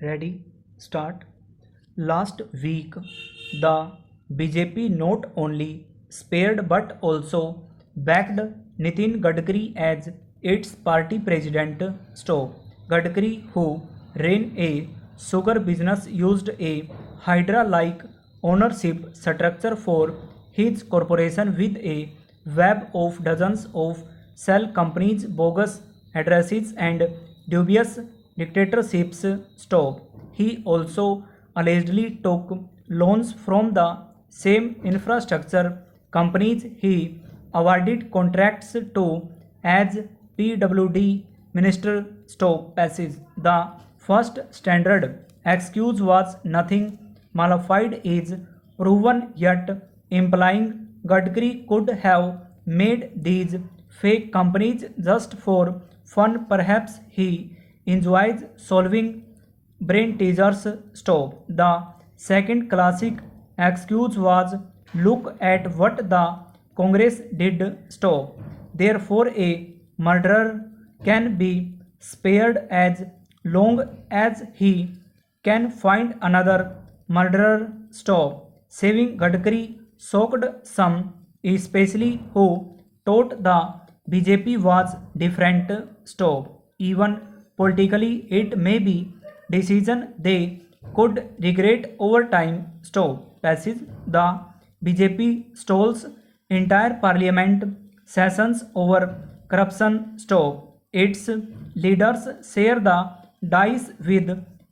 Ready? Start. Last week, the BJP not only spared but also backed Nitin Gadkari as its party president. Stop. Gadkari, who ran a sugar business, used a Hydra-like ownership structure for his corporation with a web of dozens of shell companies, bogus addresses, and dubious dictatorships. Stop. He also allegedly took loans from the same infrastructure companies he awarded contracts to as PWD Minister. Stop. Passage. The first standard excuse was nothing malified is proven, yet implying Gadkari could have made these fake companies just for fun. Perhaps he enjoys solving brain teasers. Stop. The second classic excuse was look at what the Congress did. Stop. Therefore, a murderer can be spared as long as he can find another murderer. Stop. Saving Gadkari shocked some, especially who thought the BJP was different. Stop. Even politically, it may be decision they could regret over time. Stop. Passage. The BJP stalls entire parliament sessions over corruption. Stop. Its leaders share the dice with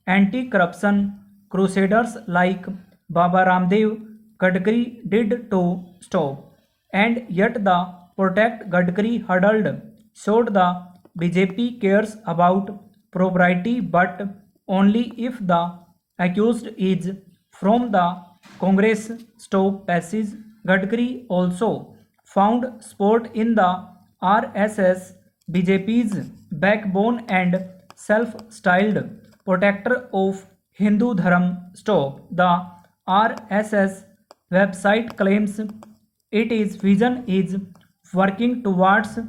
anti-corruption crusaders like Baba Ramdev. Gadkari did too. Stop. And yet the protect Gadkari huddled showed the BJP cares about propriety, but only if the accused is from the Congress. Stop. Passage. Gadkari also found support in the RSS, BJP's backbone and self-styled protector of Hindu Dharam. Stop. The RSS website claims its vision is working towards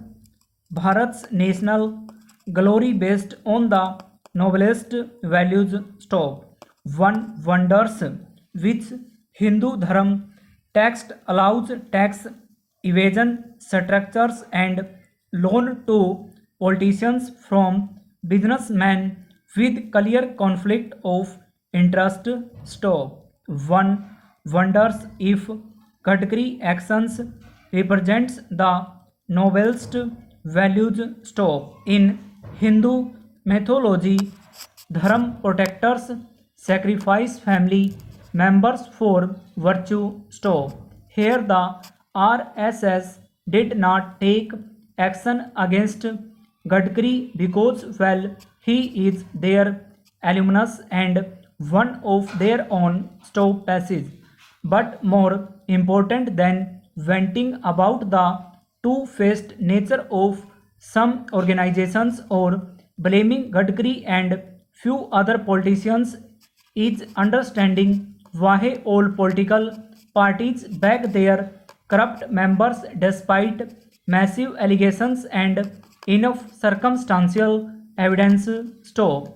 Bharat's national glory based on the noblest values. Stop. One wonders which Hindu Dharam text allows tax evasion structures and loan to politicians from businessmen with clear conflict of interest. Stop. One wonders if Gadkari actions represents the noblest values. Stop. In Hindu mythology, Dharam protectors sacrifice family members for virtue. Stop. Here the RSS did not take action against Gadkari because, well, he is their alumnus and one of their own. Stop. Passage. But more important than venting about the two-faced nature of some organizations or blaming Gadkari and few other politicians is understanding why all political parties back their corrupt members despite massive allegations and enough circumstantial evidence. Stop.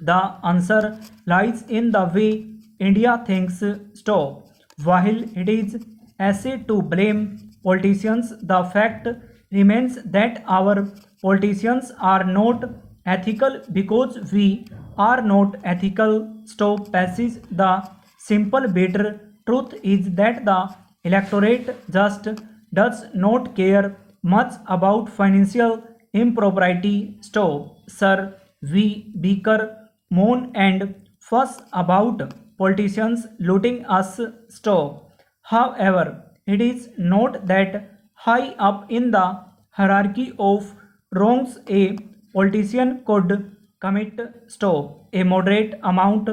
The answer lies in the way India thinks. Stop. While it is easy to blame politicians, the fact remains that our politicians are not ethical because we are not ethical. Stop. Passage. The simple bitter truth is that the electorate just does not care much about financial impropriety. Stop. Sir, we Beaker moan and fuss about politicians looting us. Stop. However, it is not that high up in the hierarchy of wrongs a politician could commit. Stop. A moderate amount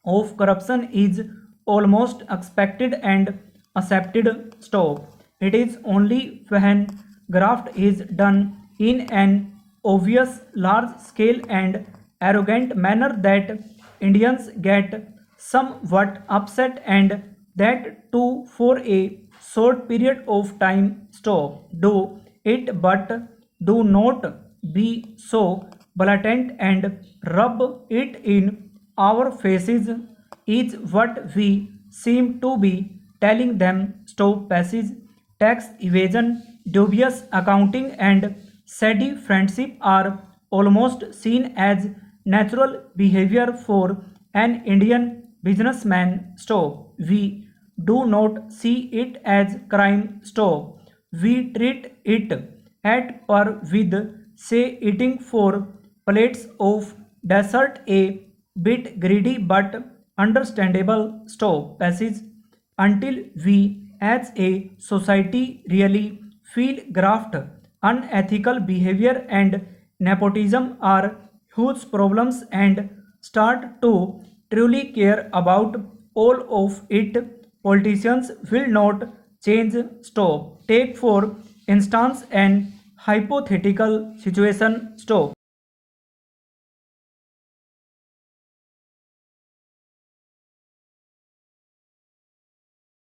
of corruption is almost expected and accepted. Stop. It is only when graft is done in an obvious, large scale and arrogant manner that Indians get somewhat upset, and that too for a short period of time. Stop. Do it, but do not be so blatant and rub it in our faces is what we seem to be telling them. Stop passage, tax evasion, dubious accounting, and shady friendship are almost seen as natural behavior for an Indian businessman. Stop. We do not see it as crime. Stop. We treat it at par with, say, eating four plates of dessert, a bit greedy but understandable. Stop. Passage. Until we as a society really feel graft, unethical behavior, and nepotism are huge problems and start to truly care about all of it, politicians will not change. Stop. Take for instance an hypothetical situation. Stop.